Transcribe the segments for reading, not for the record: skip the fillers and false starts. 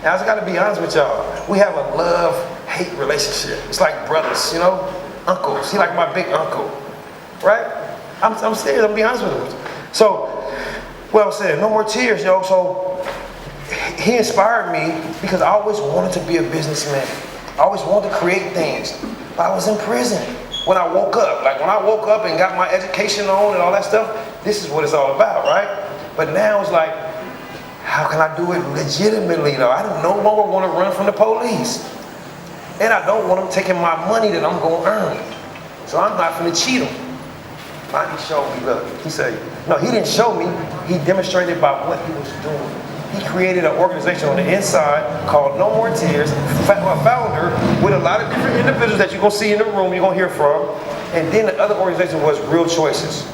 And I just gotta be honest with y'all. We have a love-hate relationship. It's like brothers, you know? Uncles. He like my big uncle, right? I'm serious, I'm gonna be honest with him. So, well said, no more tears, yo. So, he inspired me because I always wanted to be a businessman. I always wanted to create things. But I was in prison when I woke up. Like when I woke up and got my education on and all that stuff, this is what it's all about, right? But now it's like, how can I do it legitimately though? I no longer want to run from the police. And I don't want them taking my money that I'm going to earn. So I'm not going to cheat them. He showed me, look, he said, no, he didn't show me. He demonstrated by what he was doing. He created an organization on the inside called No More Tears, a founder with a lot of different individuals that you're going to see in the room, you're going to hear from. And then the other organization was Real Choices.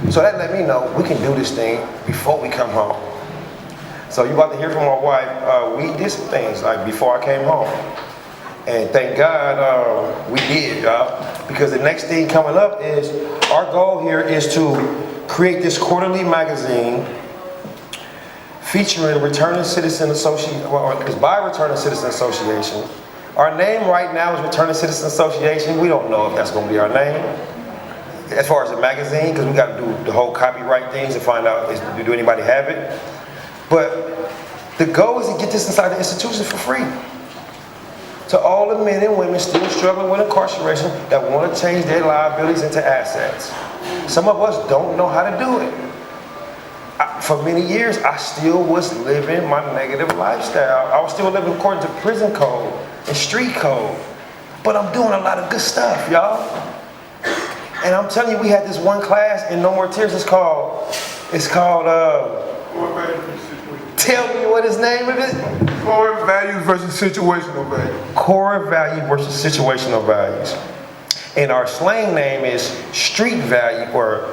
So that let me know we can do this thing before we come home. So you're about to hear from my wife. We did some things like before I came home. And thank God we did, y'all. Because the next thing coming up is, our goal here is to create this quarterly magazine featuring Returning Citizen Association, well, it's by Returning Citizen Association. Our name right now is Returning Citizen Association. We don't know if that's going to be our name as far as the magazine, because we got to do the whole copyright things and find out, do anybody have it? But the goal is to get this inside the institution for free. To all the men and women still struggling with incarceration that want to change their liabilities into assets. Some of us don't know how to do it. For many years, I still was living my negative lifestyle. I was still living according to prison code and street code. But I'm doing a lot of good stuff, y'all. And I'm telling you, we had this one class in No More Tears. It's called tell me what his name is. Core values versus situational values. Core value versus situational values. And our slang name is street value, or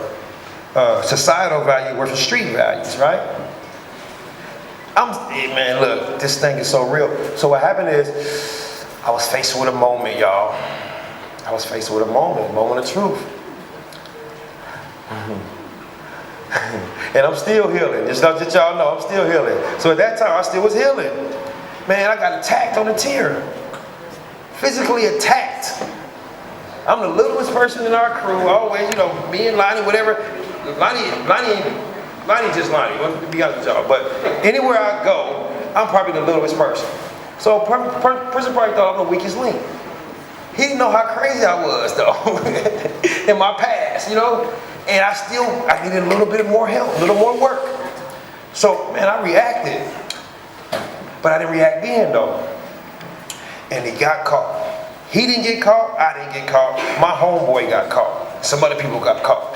societal value versus street values, right? Man, look, this thing is so real. So what happened is, I was faced with a moment, y'all. I was faced with a moment of truth. And I'm still healing. Just let y'all know, I'm still healing. So at that time, I still was healing. Man, I got attacked on the tier. Physically attacked. I'm the littlest person in our crew. Always, you know, me and Lonnie, whatever. Lonnie just Lonnie. Let me be honest with y'all. But anywhere I go, I'm probably the littlest person. So person probably thought I'm the weakest link. He didn't know how crazy I was, though, in my past, you know? And I needed a little bit more help, a little more work. So, man, I reacted. But I didn't react then, though. And he got caught. He didn't get caught, I didn't get caught. My homeboy got caught. Some other people got caught.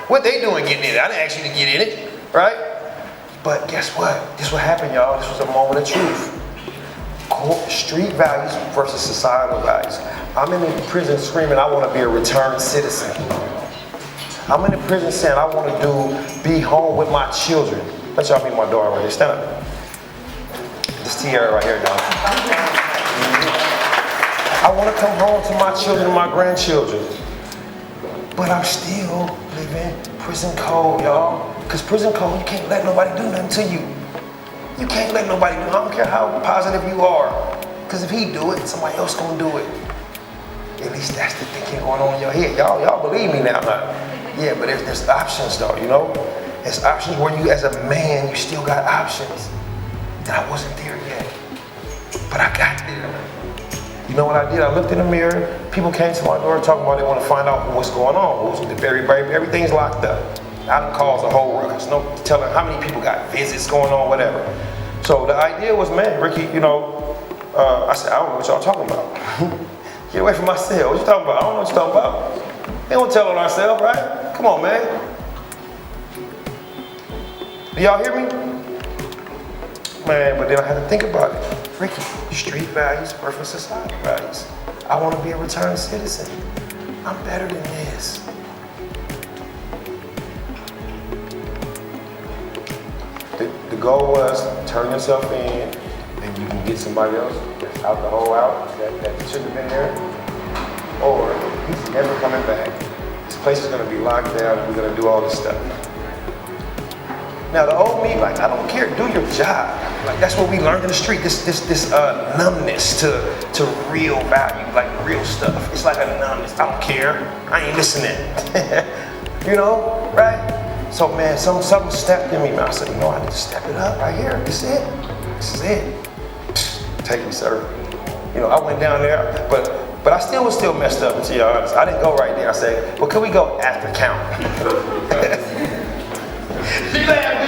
What they doing getting in it? I didn't ask you to get in it, right? But guess what? This is what happened, y'all. This was a moment of truth. Street values versus societal values. I'm in the prison screaming, I want to be a returned citizen. I'm in the prison saying, I want to be home with my children. Let y'all meet my daughter right here. Stand up. This Tiara right here, dog. I want to come home to my children and my grandchildren. But I'm still living prison code, y'all. Because prison code, you can't let nobody do nothing to you. You can't let nobody do it. I don't care how positive you are. Because if he do it, somebody else gonna do it. At least that's the thinking going on in your head. Y'all believe me now, huh? Yeah, but there's options though, you know? There's options where you, as a man, you still got options. And I wasn't there yet. But I got there. You know what I did? I looked in the mirror. People came to my door talking about they want to find out what's going on. Everything's locked up. I done caused a whole ruckus. No telling how many people got visits going on, whatever. So the idea was, man, Ricky, you know, I said, I don't know what y'all talking about. Get away from my cell. What you talking about? I don't know what you talking about. They don't tell on ourselves, right? Come on, man. Do y'all hear me? Man, but then I had to think about it. Ricky, street values versus societal values. I want to be a returned citizen. I'm better than this. The goal was turn yourself in and you can get somebody else that's out the hole out that shouldn't have been there. Or he's never coming back. This place is going to be locked down and we're going to do all this stuff. Now the old me, like, I don't care, do your job. Like, that's what we learned in the street, this numbness to real value, like real stuff. It's like a numbness, I don't care, I ain't listening. You know, right? So man, something stepped in me, man. I said, you know, I need to step it up right here, this is it. This is it. Take me, sir. You know, I went down there, but I still was messed up, to be honest. I didn't go right there. I said, well, can we go after count? She laughed,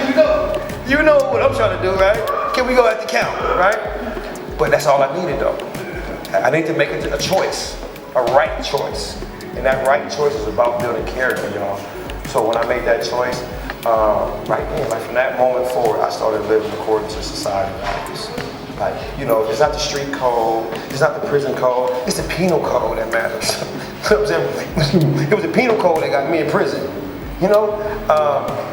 you know what I'm trying to do, right? Can we go after count, right? But that's all I needed, though. I need to make a choice, a right choice. And that right choice is about building character, y'all. So when I made that choice, right then, like from that moment forward, I started living according to society values. Like, you know, it's not the street code, it's not the prison code, it's the penal code that matters. You know what I'm saying? It was the penal code that got me in prison, you know?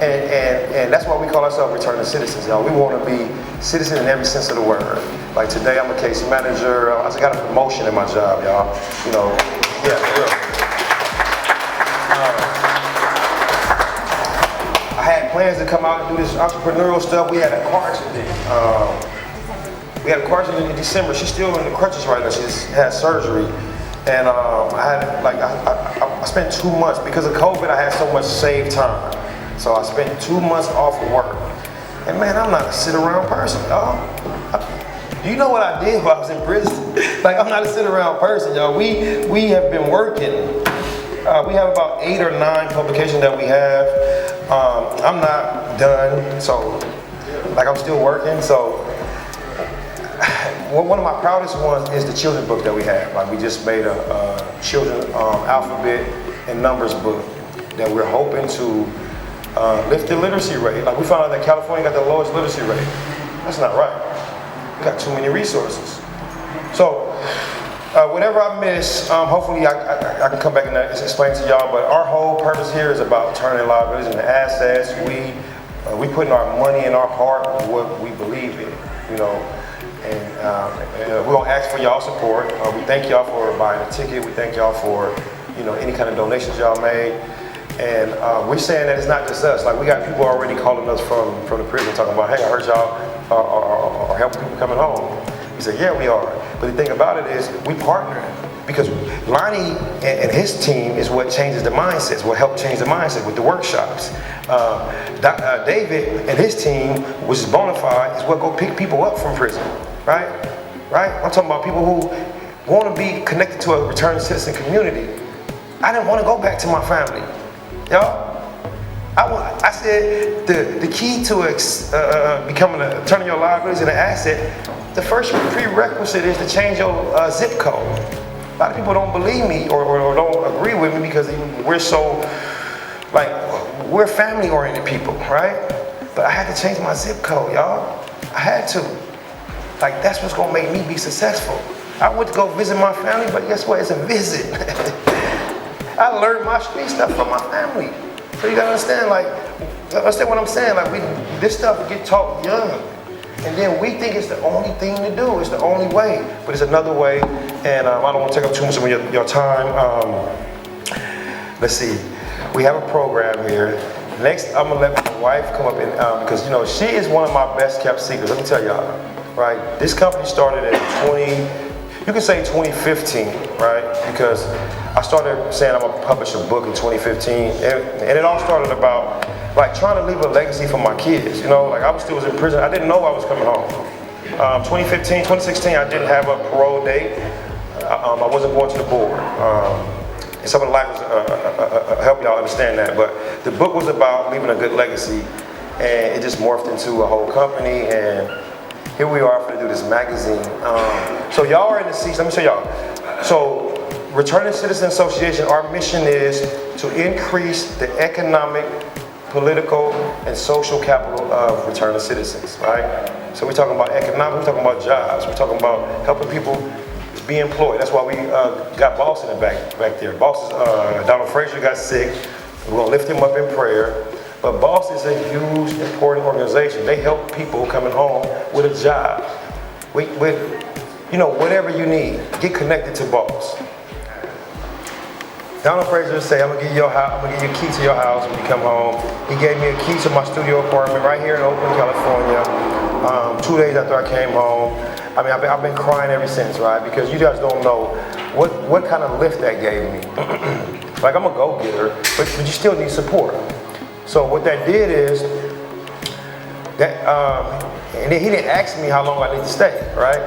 And that's why we call ourselves returning citizens, y'all. We want to be citizens in every sense of the word. Like today, I'm a case manager. I just got a promotion in my job, y'all. You know, yeah, for real. I had plans to come out and do this entrepreneurial stuff. We had a car accident. We had a car accident in December. She's still in the crutches right now. She's had surgery. And I spent 2 months, because of COVID, I had so much saved time. So I spent 2 months off of work. And man, I'm not a sit around person, y'all. You know what I did while I was in prison? Like, I'm not a sit around person, y'all. We have been working. We have about 8 or 9 publications that we have. I'm not done, so like I'm still working. So one of my proudest ones is the children's book that we have. Like, we just made a children's alphabet and numbers book that we're hoping to lift the literacy rate. Like, we found out that California got the lowest literacy rate. That's not right. We got too many resources. So whatever I miss, hopefully I can come back and explain to y'all, but our whole purpose here is about turning liabilities into assets. We putting our money and our heart in what we believe in, you know. And we're gonna ask for y'all support. We thank y'all for buying a ticket. We thank y'all for, you know, any kind of donations y'all made. And we're saying that it's not just us. Like, we got people already calling us from the prison talking about, hey, I heard y'all are helping people coming home. We said, yeah, we are. But the thing about it is, we partnering. Because Lonnie and his team is what changes the mindsets, what helped change the mindset with the workshops. David and his team, which is bona fide, is what go pick people up from prison, right? Right? I'm talking about people who want to be connected to a returning citizen community. I didn't want to go back to my family, y'all. I said the key to turning your liabilities into an asset, the first prerequisite is to change your zip code. A lot of people don't believe me or don't agree with me because we're so, like, we're family-oriented people, right? But I had to change my zip code, y'all. I had to. Like, that's what's gonna make me be successful. I went to go visit my family, but guess what? It's a visit. I learned my street stuff from my family. So you gotta understand, like, understand what I'm saying? Like, this stuff get taught young. And then we think it's the only thing to do. It's the only way. But it's another way. And I don't want to take up too much of your time. Let's see. We have a program here. Next, I'm going to let my wife come up and, because, you know, she is one of my best kept secrets. Let me tell y'all, right? This company started in 2015, right? Because I started saying I'm going to publish a book in 2015. And it all started about, like, trying to leave a legacy for my kids, you know? Like, I was still in prison. I didn't know I was coming home. 2016, I didn't have a parole date. I wasn't going to the board. And some of the life help y'all understand that. But the book was about leaving a good legacy, and it just morphed into a whole company. And here we are for to do this magazine. So y'all are in the seats. Let me show y'all. So Returning Citizen Association, our mission is to increase the economic, political, and social capital of returning citizens, right? So we're talking about economic, we're talking about jobs, we're talking about helping people be employed. That's why we got Boss in the back there. Boss is, Donald Frazier got sick. We're gonna lift him up in prayer. But Boss is a huge, important organization. They help people coming home with a job. With, you know, whatever you need, get connected to Boss. Donald Fraser said, I'm gonna give you a key to your house when you come home. He gave me a key to my studio apartment right here in Oakland, California. 2 days after I came home. I mean, I've been crying ever since, right? Because you guys don't know what kind of lift that gave me. Like, I'm a go-getter, but you still need support. So what that did is, that, and then he didn't ask me how long I need to stay, right?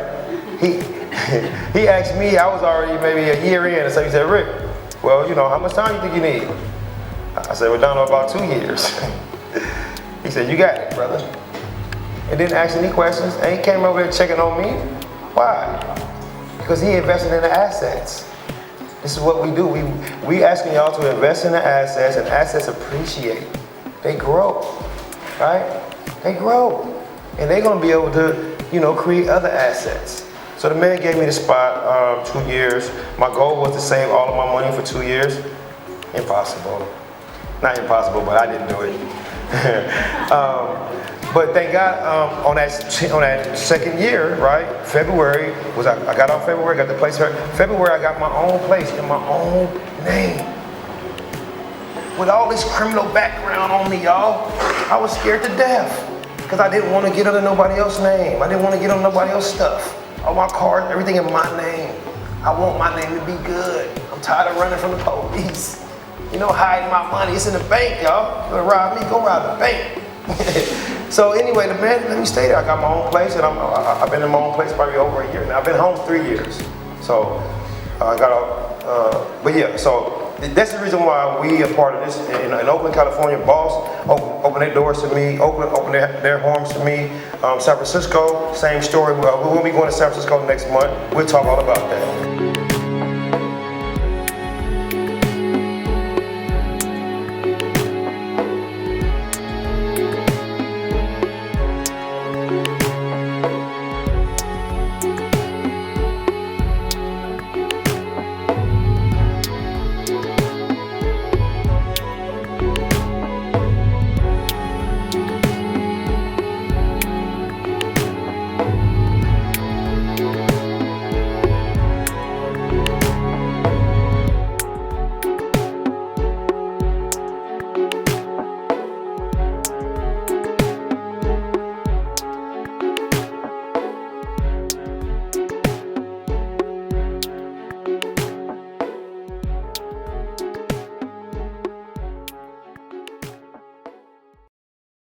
He asked me, I was already maybe a year in, and so he said, Rick, well, you know, how much time do you think you need? I said, well, down to about 2 years. He said, you got it, brother. And didn't ask any questions, and he came over there checking on me. Why? Because he invested in the assets. This is what we do. We asking y'all to invest in the assets, and assets appreciate. They grow, right? They grow. And they're gonna be able to, you know, create other assets. So the man gave me the spot, 2 years. My goal was to save all of my money for 2 years. Impossible. Not impossible, but I didn't do it. But thank God, on that second year, right? February I got out February, got the place here. February I got my own place in my own name. With all this criminal background on me, y'all, I was scared to death because I didn't want to get under nobody else's name. I didn't want to get on nobody else's stuff. All my cars, everything in my name. I want my name to be good. I'm tired of running from the police. You know, hiding my money. It's in the bank, y'all. You wanna rob me? Go rob the bank. So anyway, the man let me stay there. I got my own place, and I've been in my own place probably over a year now. I've been home 3 years. So I got out, but yeah, so that's the reason why we are part of this. In Oakland, California, Boss opened their doors to me. Oakland opened their homes to me. San Francisco, same story. We'll be going to San Francisco next month. We'll talk all about that.